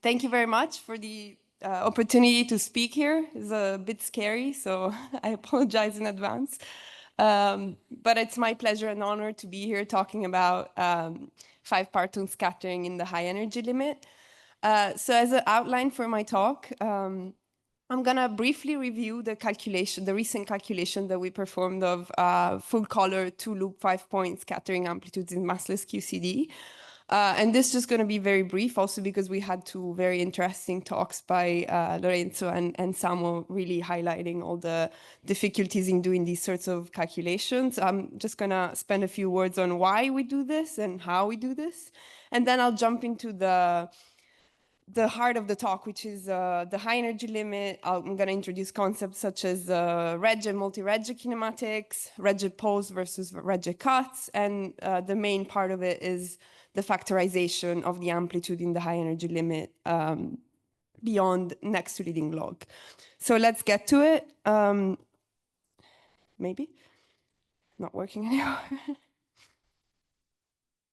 Thank you very much for the opportunity to speak here. It's a bit scary, so I apologize in advance. But it's my pleasure and honor to be here talking about 5-parton scattering in the high energy limit. So as an outline for my talk, I'm gonna briefly review the recent calculation that we performed of full color 2-loop 5-point scattering amplitudes in massless QCD. And this is just going to be very brief, also because we had two very interesting talks by Lorenzo and Samuel, really highlighting all the difficulties in doing these sorts of calculations. I'm just going to spend a few words on why we do this and how we do this. And then I'll jump into the heart of the talk, which is the high energy limit. I'm going to introduce concepts such as Regge and multi-Regge kinematics, Regge pulse versus Regge cuts, and the main part of it is the factorization of the amplitude in the high energy limit beyond next to leading log. So let's get to it. Maybe? Not working anymore.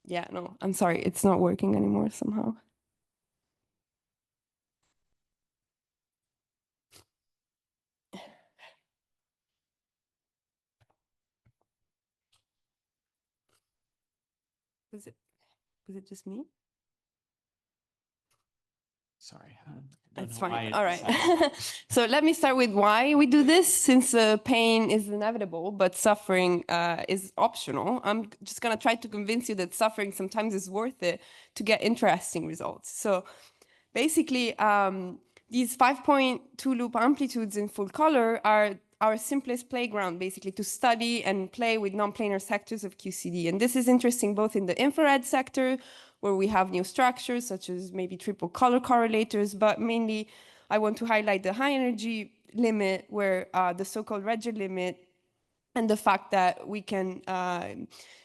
Yeah, no, I'm sorry. It's not working anymore somehow. Was it just me? Sorry. That's fine. All right. So let me start with why we do this. Since pain is inevitable, but suffering is optional, I'm just going to try to convince you that suffering sometimes is worth it to get interesting results. So basically, these 5.2-loop amplitudes in full color are our simplest playground, basically, to study and play with non-planar sectors of QCD. And this is interesting both in the infrared sector, where we have new structures, such as maybe triple color correlators, but mainly I want to highlight the high energy limit, where the so-called Regge limit, and the fact that we can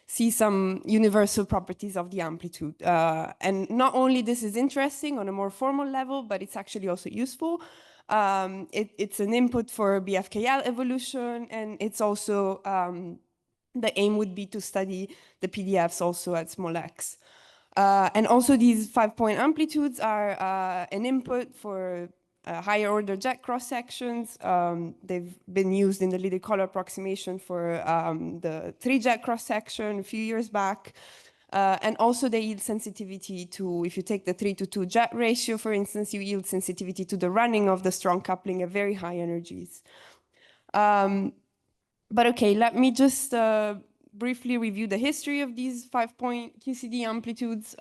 see some universal properties of the amplitude. And not only this is interesting on a more formal level, but it's actually also useful. It's an input for BFKL evolution, and it's also, the aim would be to study the PDFs also at small x. And also these 5-point amplitudes are an input for higher order jet cross sections. They've been used in the leaded color approximation for the 3-jet cross section a few years back. And also they yield sensitivity to, if you take the 3-to-2 jet ratio, for instance, you yield sensitivity to the running of the strong coupling at very high energies. But okay, let me just briefly review the history of these 5-point QCD amplitudes.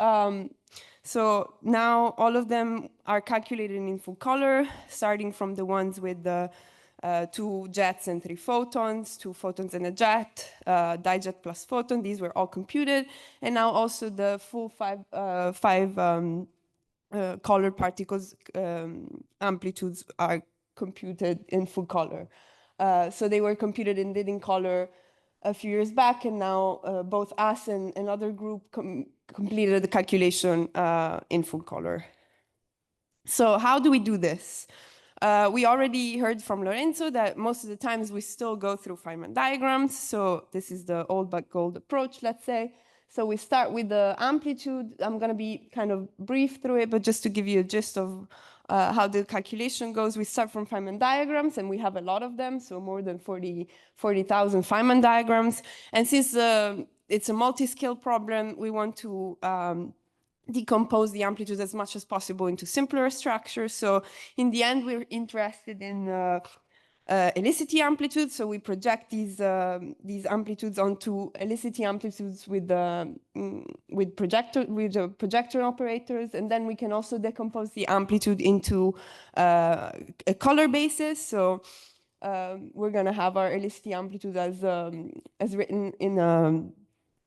So now all of them are calculated in full color, starting from the ones with the 2 jets and 3 photons, 2 photons and a jet, dijet plus photon. These were all computed. And now also the full 5 colored particles amplitudes are computed in full color. So they were computed in leading color a few years back, and now both us and another group completed the calculation in full color. So how do we do this? We already heard from Lorenzo that most of the times we still go through Feynman diagrams. So this is the old but gold approach, let's say. So we start with the amplitude. I'm going to be kind of brief through it, but just to give you a gist of how the calculation goes, we start from Feynman diagrams, and we have a lot of them, so more than 40,000 Feynman diagrams. And since it's a multi-scale problem, we want to decompose the amplitudes as much as possible into simpler structures. So in the end, we're interested in helicity amplitudes. So we project these amplitudes onto helicity amplitudes with projector operators, and then we can also decompose the amplitude into a color basis. So we're going to have our helicity amplitude as written in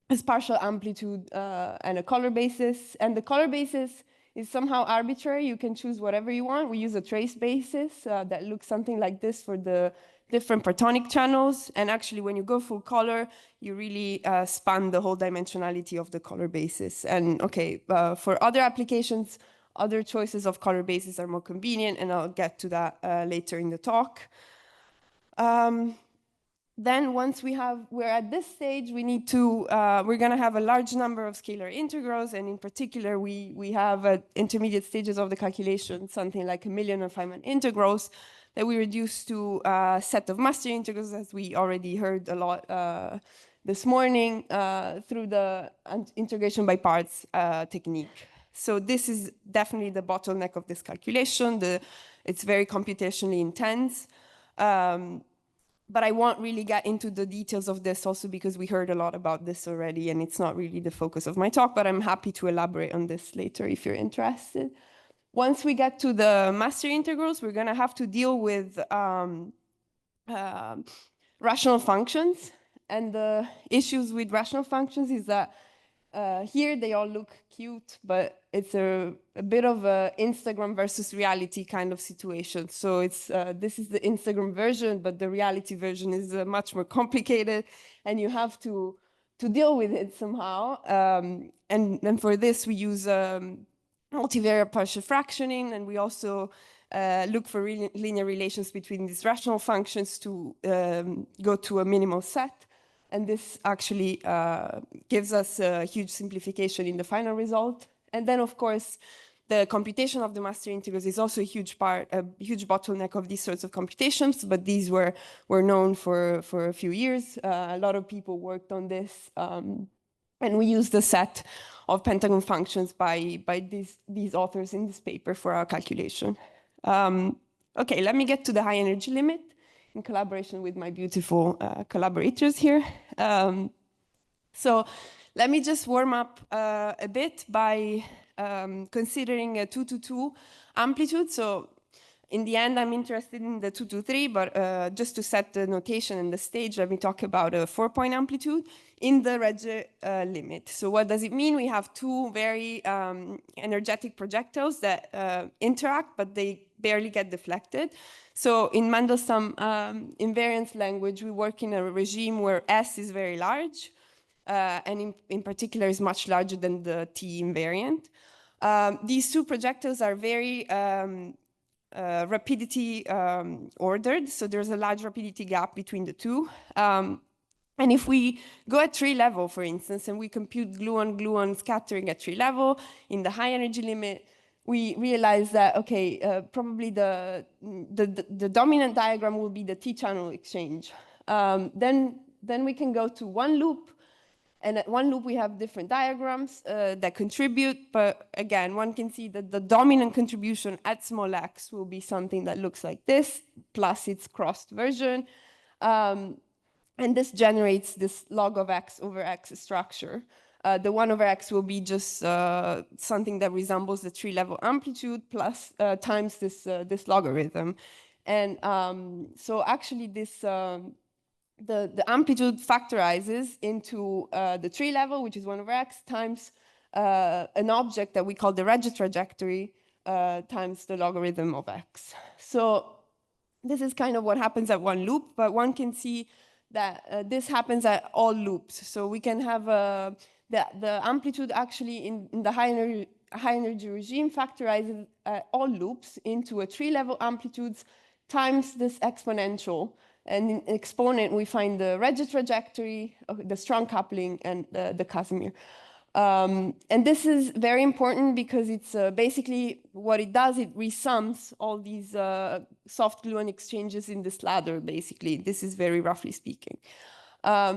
as partial amplitude and a color basis. And the color basis is somehow arbitrary. You can choose whatever you want. We use a trace basis that looks something like this for the different partonic channels. And actually, when you go full color, you really span the whole dimensionality of the color basis. And okay, for other applications, other choices of color basis are more convenient, and I'll get to that later in the talk. Then once we're at this stage, we need to, we're gonna have a large number of scalar integrals, and in particular, we have intermediate stages of the calculation, something like 1,000,000 of Feynman integrals that we reduce to a set of master integrals, as we already heard a lot this morning, through the integration by parts technique. So this is definitely the bottleneck of this calculation. It's very computationally intense. But I won't really get into the details of this also because we heard a lot about this already and it's not really the focus of my talk, but I'm happy to elaborate on this later if you're interested. Once we get to the master integrals, we're going to have to deal with rational functions. And the issues with rational functions is that here they all look cute, but it's a bit of a Instagram versus reality kind of situation. So it's this is the Instagram version, but the reality version is much more complicated, and you have to deal with it somehow. And for this, we use multivariate partial fractioning, and we also look for linear relations between these rational functions to go to a minimal set. And this actually gives us a huge simplification in the final result. And then, of course, the computation of the master integrals is also a huge bottleneck of these sorts of computations, but these were known for a few years. A lot of people worked on this, and we used the set of pentagon functions by these authors in this paper for our calculation. Okay, let me get to the high energy limit in collaboration with my beautiful collaborators here. So let me just warm up a bit by considering a 2-to-2 amplitude. So in the end, I'm interested in the 2-to-3, but just to set the notation and the stage, let me talk about a 4-point amplitude in the Regge limit. So what does it mean? We have two very energetic projectiles that interact, but they barely get deflected. So in Mandelstam invariance language, we work in a regime where S is very large, and in particular is much larger than the T invariant. These two projectiles are very rapidity ordered, so there's a large rapidity gap between the two. And if we go at tree level, for instance, and we compute gluon scattering at tree level in the high energy limit, we realize that, okay, probably the dominant diagram will be the T-channel exchange. Then we can go to one loop, and at one loop we have different diagrams that contribute, but again, one can see that the dominant contribution at small x will be something that looks like this, plus its crossed version. And this generates this log of x over x structure. The 1 over x will be just something that resembles the tree level amplitude plus times this logarithm. And so actually this, the amplitude factorizes into the tree level, which is 1 over x, times an object that we call the Regge trajectory times the logarithm of x. So this is kind of what happens at one loop, but one can see that this happens at all loops. So we can have the amplitude actually in the high energy regime factorizes all loops into a tree level amplitudes times this exponential. And in exponent, we find the Regge trajectory, the strong coupling, and the Casimir. And this is very important because it's basically what it does, it resums all these soft gluon exchanges in this ladder, basically. This is very roughly speaking.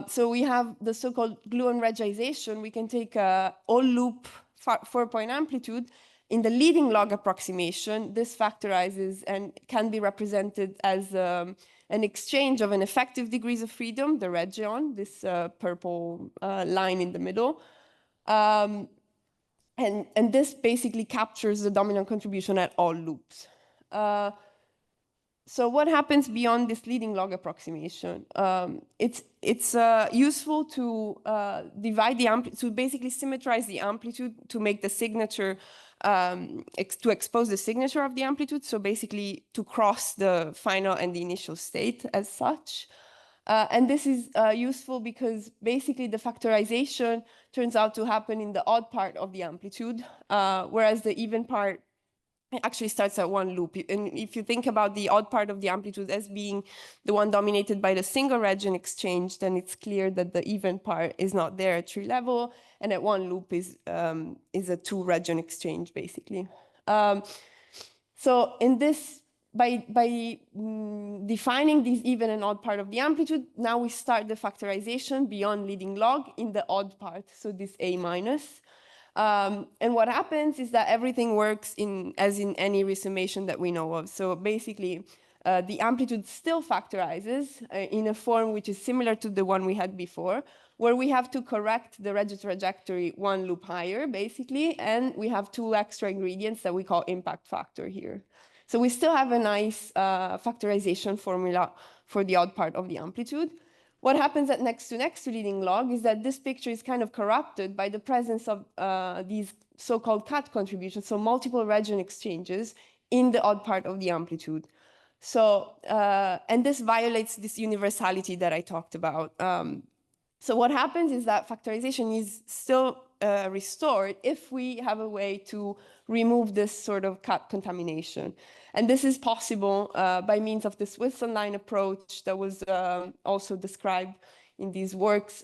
So we have the so-called gluon Reggeization. We can take all loop 4-point amplitude. In the leading log approximation, this factorizes and can be represented as an exchange of an effective degrees of freedom, the region, this purple line in the middle. And this basically captures the dominant contribution at all loops. So what happens beyond this leading log approximation? It's useful to divide the amplitude, to basically symmetrize the amplitude to make the signature, to expose the signature of the amplitude. So basically to cross the final and the initial state as such. And this is useful because basically the factorization turns out to happen in the odd part of the amplitude, whereas the even part it actually starts at one loop. And if you think about the odd part of the amplitude as being the one dominated by the single region exchange, then it's clear that the even part is not there at tree level, and at one loop is a two region exchange, basically. So in this, by defining this even and odd part of the amplitude, now we start the factorization beyond leading log in the odd part, so this A minus. And what happens is that everything works as in any resummation that we know of. So basically, the amplitude still factorizes in a form which is similar to the one we had before, where we have to correct the Regge trajectory one loop higher, basically, and we have two extra ingredients that we call impact factor here. So we still have a nice factorization formula for the odd part of the amplitude. What happens at next to leading log is that this picture is kind of corrupted by the presence of these so-called cut contributions, so multiple region exchanges in the odd part of the amplitude. So, and this violates this universality that I talked about. So what happens is that factorization is still restored if we have a way to remove this sort of cut contamination. And this is possible by means of this Wilson line approach that was also described in these works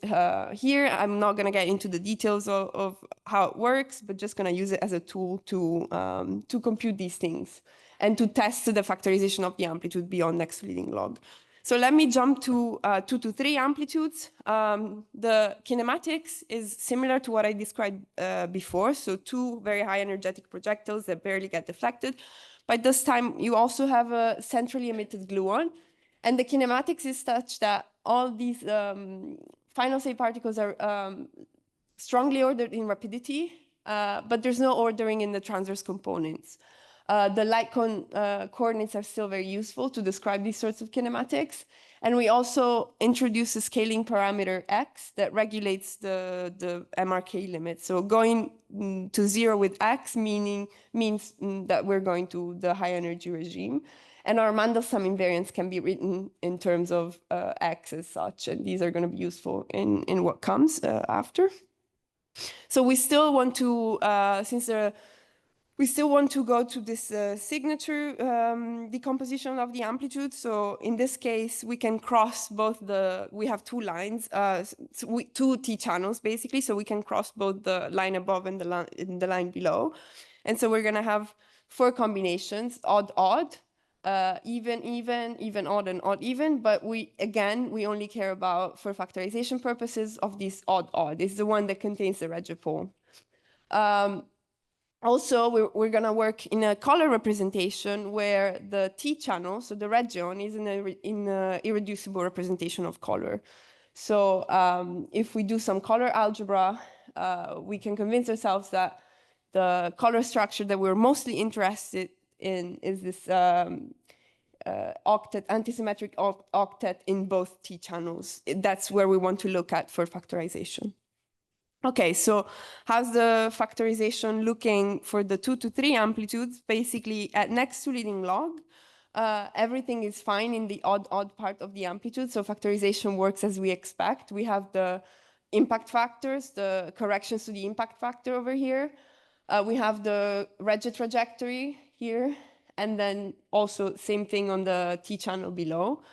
here. I'm not going to get into the details of how it works, but just going to use it as a tool to compute these things and to test the factorization of the amplitude beyond next leading log. So let me jump to 2 to 3 amplitudes. The kinematics is similar to what I described before. So two very high energetic projectiles that barely get deflected. By this time, you also have a centrally emitted gluon. And the kinematics is such that all these final state particles are strongly ordered in rapidity, but there's no ordering in the transverse components. The light coordinates are still very useful to describe these sorts of kinematics. And we also introduce a scaling parameter x that regulates the MRK limit. So going to 0 with x means that we're going to the high energy regime. And our Mandelstam invariants can be written in terms of x as such. And these are going to be useful in what comes after. So we still want to, we still want to go to this signature decomposition of the amplitude. So in this case, we can cross both we have two lines, two T channels basically. So we can cross both the line above and the line below. And so we're going to have 4 combinations, odd, odd, even, even, odd, and odd, even. But we only care about, for factorization purposes, of this odd, odd. It's the one that contains the Regge pole. Also, we're going to work in a color representation where the T channel, so the region, is in an irreducible representation of color. So if we do some color algebra, we can convince ourselves that the color structure that we're mostly interested in is this octet, antisymmetric octet in both T channels. That's where we want to look at for factorization. Okay, so how's the factorization looking for the 2 to 3 amplitudes? Basically, at next to leading log, everything is fine in the odd part of the amplitude. So factorization works as we expect. We have the impact factors, the corrections to the impact factor over here. We have the Regge trajectory here, and then also same thing on the T channel below.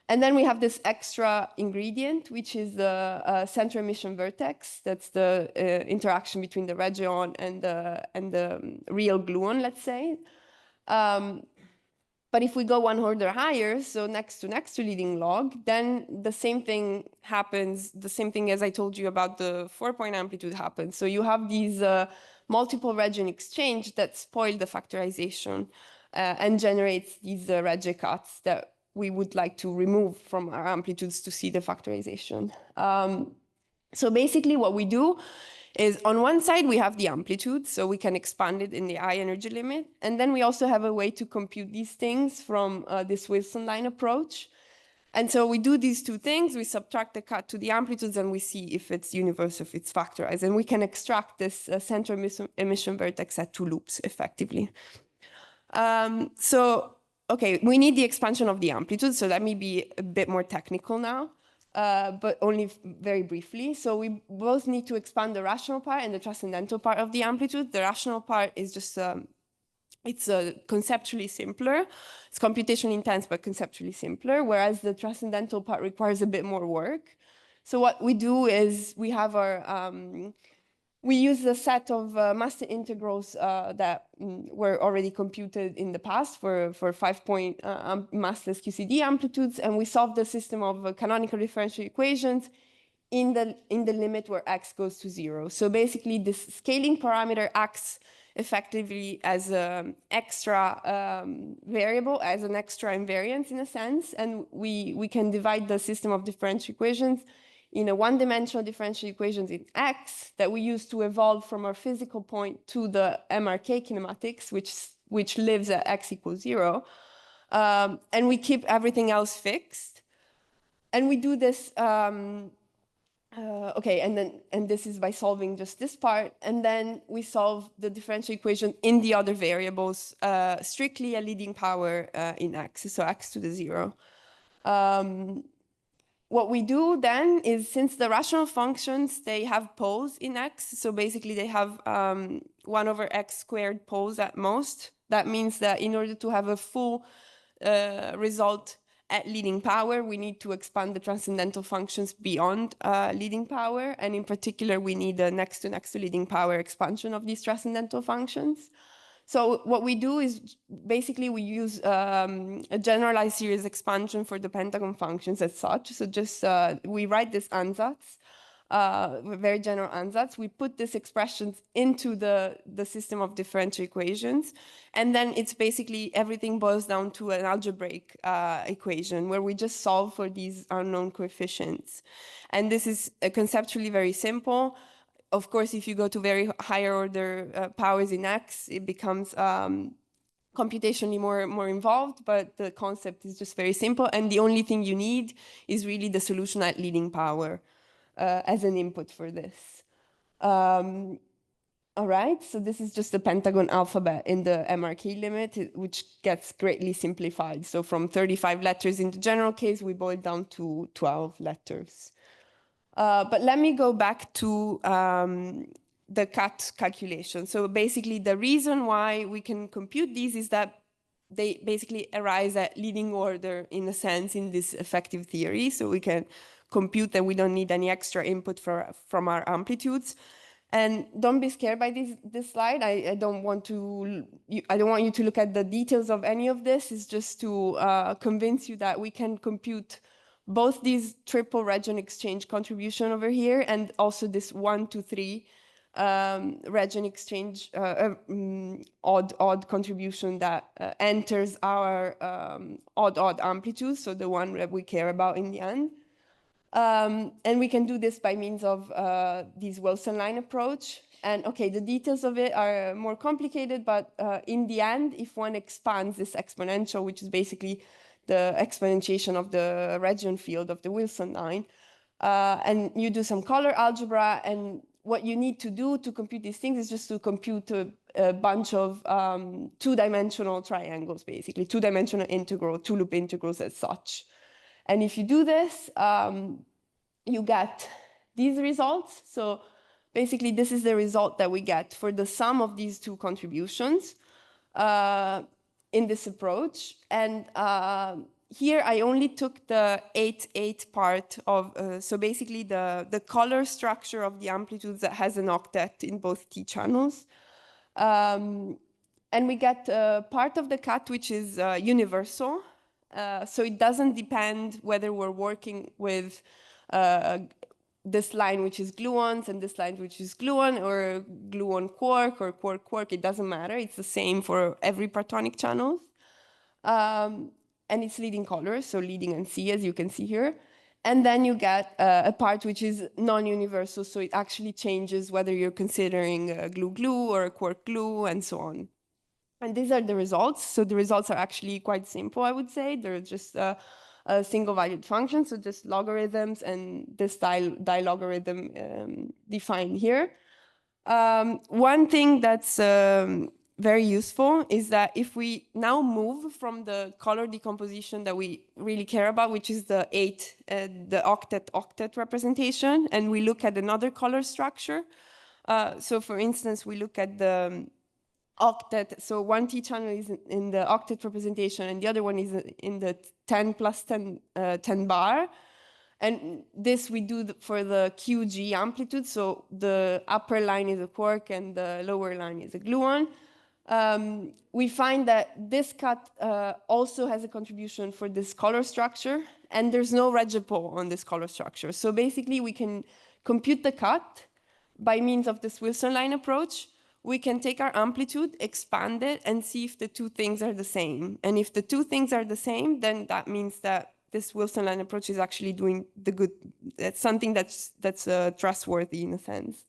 And then we have this extra ingredient, which is the center emission vertex. That's the interaction between the region and the real gluon, let's say. But if we go one order higher, so next to leading log, then the same thing happens, the same thing as I told you about the 4-point amplitude happens. So you have these multiple region exchange that spoil the factorization and generates these Regge cuts that we would like to remove from our amplitudes to see the factorization. So basically what we do is on one side, we have the amplitude, so we can expand it in the high energy limit. And then we also have a way to compute these things from this Wilson line approach. And so we do these two things, we subtract the cut to the amplitudes and we see if it's universe, if it's factorized. And we can extract this center emission vertex at 2 loops effectively. Okay, we need the expansion of the amplitude, so let me be a bit more technical now, but only very briefly. So we both need to expand the rational part and the transcendental part of the amplitude. The rational part is just It's conceptually simpler. It's computationally intense, but conceptually simpler, whereas the transcendental part requires a bit more work. So what we do is we have our, we use a set of master integrals that were already computed in the past for 5-point massless QCD amplitudes, and we solve the system of canonical differential equations in the limit where x goes to 0. So basically, this scaling parameter acts effectively as an extra variable, as an extra invariance in a sense, and we can divide the system of differential equations in a one-dimensional differential equations in x that we use to evolve from our physical point to the MRK kinematics, which lives at x equals 0, and we keep everything else fixed, and we do this. Okay, and this is by solving just this part, and then we solve the differential equation in the other variables, strictly a leading power in x, so x to the 0. What we do then is, since the rational functions, they have poles in x, so basically they have 1 over x squared poles at most. That means that in order to have a full result at leading power, we need to expand the transcendental functions beyond leading power. And in particular, we need a next to leading power expansion of these transcendental functions. So what we do is basically we use a generalized series expansion for the pentagon functions as such. So just we write this ansatz, very general ansatz. We put these expressions into the system of differential equations. And then it's basically everything boils down to an algebraic equation where we just solve for these unknown coefficients. And this is conceptually very simple. Of course, if you go to very higher order powers in x, it becomes computationally more involved, but the concept is just very simple. And the only thing you need is really the solution at leading power as an input for this. All right, so this is just the pentagon alphabet in the MRK limit, which gets greatly simplified. So from 35 letters in the general case, we boil down to 12 letters. But let me go back to the cut calculation. So basically, the reason why we can compute these is that they basically arise at leading order, in a sense, in this effective theory. So we can compute that we don't need any extra input from our amplitudes. And don't be scared by this slide. I don't want you to look at the details of any of this. It's just to convince you that we can compute both these triple region exchange contribution over here and also this 1 to 3 region exchange odd contribution that enters our odd amplitude, so the one that we care about in the end. And we can do this by means of this Wilson line approach. And okay, the details of it are more complicated, but in the end, if one expands this exponential, which is basically the exponentiation of the region field of the Wilson line, and you do some color algebra, and what you need to do to compute these things is just to compute a bunch of two-dimensional triangles, basically, two-dimensional integral, two-loop integrals as such. And if you do this, you get these results. So basically, this is the result that we get for the sum of these two contributions in this approach. And here I only took the 8-8 part of, so basically the color structure of the amplitudes that has an octet in both T channels. And we get part of the cut, which is universal. So it doesn't depend whether we're working with this line, which is gluons, and this line, which is gluon, or gluon quark, or quark quark. It doesn't matter. It's the same for every partonic channel. And it's leading colors, so leading and C, as you can see here. And then you get a part which is non-universal, so it actually changes whether you're considering a glue or a quark glue, and so on. And these are the results. So the results are actually quite simple, I would say. They're just a single valued function, so just logarithms and this dilogarithm defined here. One thing that's very useful is that if we now move from the color decomposition that we really care about, which is the octet representation, and we look at another color structure. So for instance, we look at the octet. So one T channel is in the octet representation and the other one is in the 10 plus 10, 10 bar. And this we do for the QG amplitude. So the upper line is a quark and the lower line is a gluon. We find that this cut also has a contribution for this color structure, and there's no regipo on this color structure. So basically we can compute the cut by means of this Wilson line approach. We can take our amplitude, expand it, and see if the two things are the same. And if the two things are the same, then that means that this Wilson line approach is actually doing the good. That's something that's trustworthy in a sense.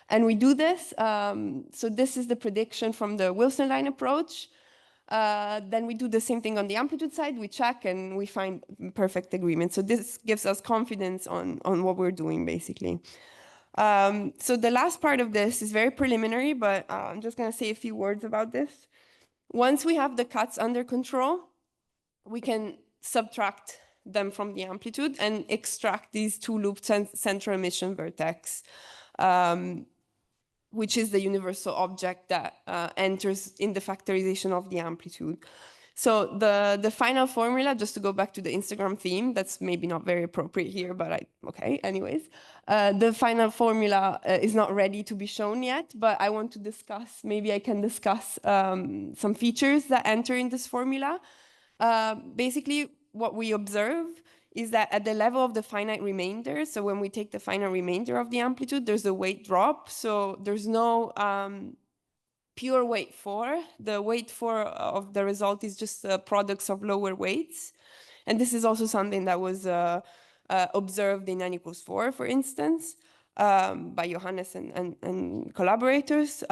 And we do this. So this is the prediction from the Wilson line approach. Then we do the same thing on the amplitude side. We check and we find perfect agreement. So this gives us confidence on what we're doing, basically. So the last part of this is very preliminary, but I'm just going to say a few words about this. Once we have the cuts under control, we can subtract them from the amplitude and extract these two loop central emission vertex, which is the universal object that enters in the factorization of the amplitude. So the final formula, just to go back to the Instagram theme, that's maybe not very appropriate here, but okay, anyways. The final formula is not ready to be shown yet, but I want to discuss, maybe I can discuss some features that enter in this formula. Basically, what we observe is that at the level of the finite remainder, so when we take the finite remainder of the amplitude, there's a weight drop. So there's no pure weight 4. The weight 4 of the result is just products of lower weights. And this is also something that was observed in n=4, for instance, by Johannes and collaborators.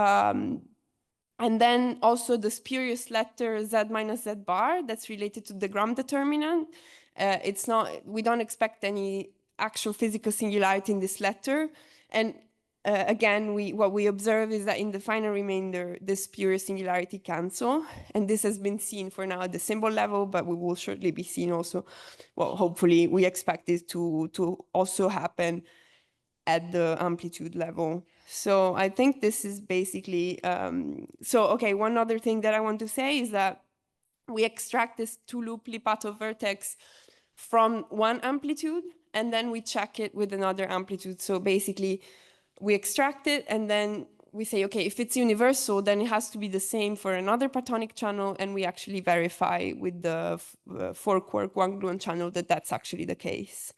And then also the spurious letter Z minus Z bar that's related to the Gram determinant. It's not, we don't expect any actual physical singularity in this letter. And again, what we observe is that in the final remainder, this spurious singularity cancel. And this has been seen for now at the symbol level, but we will shortly be seen also, well, hopefully we expect this to also happen at the amplitude level. So I think this is basically, okay, one other thing that I want to say is that we extract this two-loop Lipatov vertex from one amplitude, and then we check it with another amplitude. So basically, we extract it, and then we say, okay, if it's universal, then it has to be the same for another partonic channel, and we actually verify with the 4-quark 1-gluon channel that that's actually the case.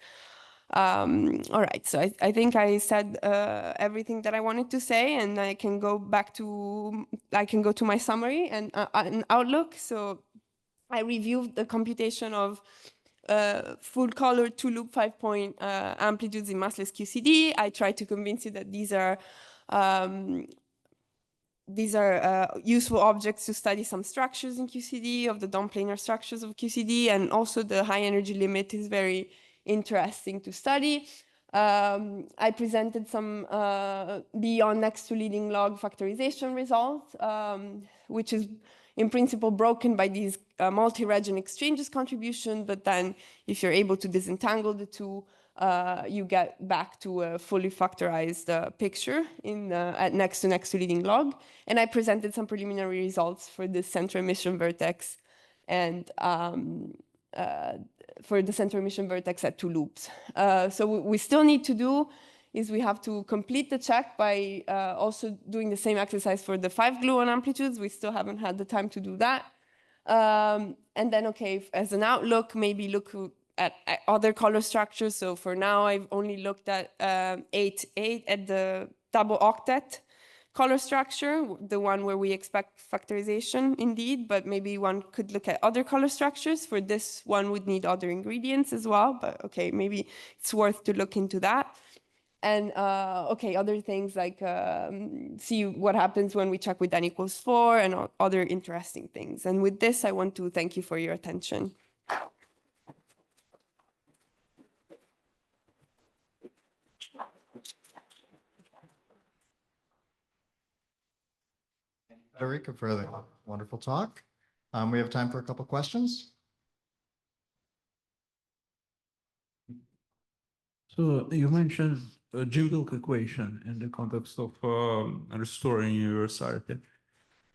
All right, so I think I said everything that I wanted to say, and I can go to my summary and an outlook. So I reviewed the computation of full color 2-loop 5-point amplitudes in massless QCD. I tried to convince you that these are useful objects to study some structures in QCD, of the non-planar structures of QCD, and also the high energy limit is very interesting to study. I presented some beyond next to leading log factorization results, which is in principle broken by these multi-region exchanges contribution, but then if you're able to disentangle the two, you get back to a fully factorized picture at next to leading log. And I presented some preliminary results for the central emission vertex and for the central emission vertex at 2 loops. So we still need to do is we have to complete the check by also doing the same exercise for the 5-gluon amplitudes. We still haven't had the time to do that. And then, okay, as an outlook, maybe look at other color structures. So for now, I've only looked at 8-8 at the double octet color structure, the one where we expect factorization indeed, but maybe one could look at other color structures. For this one would need other ingredients as well, but okay, maybe it's worth to look into that. And okay, other things like see what happens when we check with n=4 and other interesting things. And with this, I want to thank you for your attention. Federica, for the wonderful talk. We have time for a couple questions. So you mentioned a Jiggle equation in the context of restoring universality.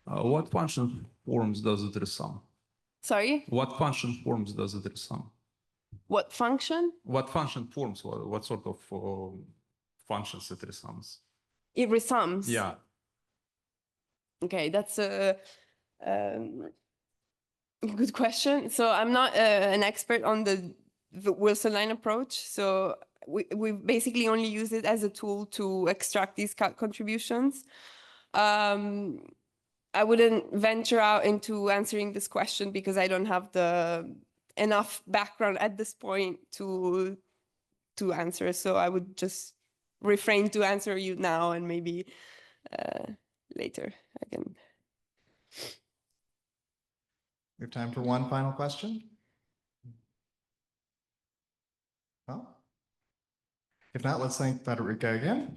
What function forms does it resum? Sorry, What function forms does it resum? what function? What function forms? What sort of functions it resums? It resums. Yeah. Okay, that's a good question. So I'm not an expert on the Wilson line approach. So we basically only use it as a tool to extract these contributions. I wouldn't venture out into answering this question because I don't have the enough background at this point to answer. So I would just refrain to answer you now and maybe later I can. We have time for one final question? Well, if not, let's thank Federica again.